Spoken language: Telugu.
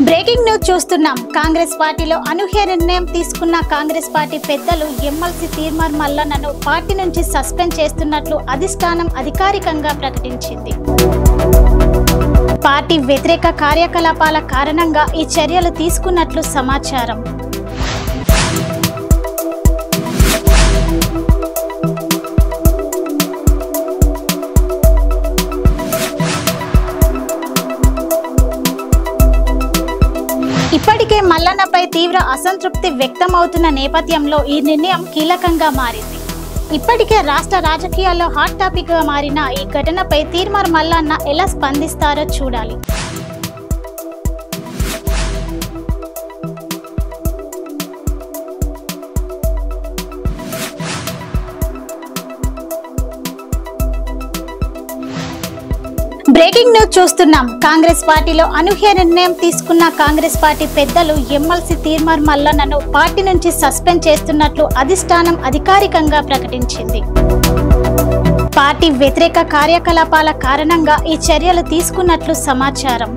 బ్రేకింగ్ న్యూస్ చూస్తున్నాం. కాంగ్రెస్ పార్టీలో అనూహ్య నిర్ణయం తీసుకున్న కాంగ్రెస్ పార్టీ పెద్దలు ఎమ్మెల్సీ తీర్మార్ మల్లన్నను పార్టీ నుంచి సస్పెండ్ చేస్తున్నట్లు అధిష్టానం అధికారికంగా ప్రకటించింది. పార్టీ వ్యతిరేక కార్యకలాపాల కారణంగా ఈ చర్యలు తీసుకున్నట్లు సమాచారం. ఇప్పటికే మల్లన్నపై తీవ్ర అసంతృప్తి వ్యక్తమవుతున్న నేపథ్యంలో ఈ నిర్ణయం కీలకంగా మారింది. ఇప్పటికే రాష్ట్ర రాజకీయాల్లో హాట్ టాపిక్ గా మారిన ఈ ఘటనపై తీర్మార్ మల్లన్న ఎలా స్పందిస్తారో చూడాలి. బ్రేకింగ్ న్యూస్ చూస్తున్నాం. కాంగ్రెస్ పార్టీలో అనూహ్య నిర్ణయం తీసుకున్న కాంగ్రెస్ పార్టీ పెద్దలు ఎమ్మెల్సీ తీర్మార్ మల్లన్నను పార్టీ నుంచి సస్పెండ్ చేస్తున్నట్లు అధిష్టానం అధికారికంగా ప్రకటించింది. పార్టీ వ్యతిరేక కార్యకలాపాల కారణంగా ఈ చర్యలు తీసుకున్నట్లు సమాచారం.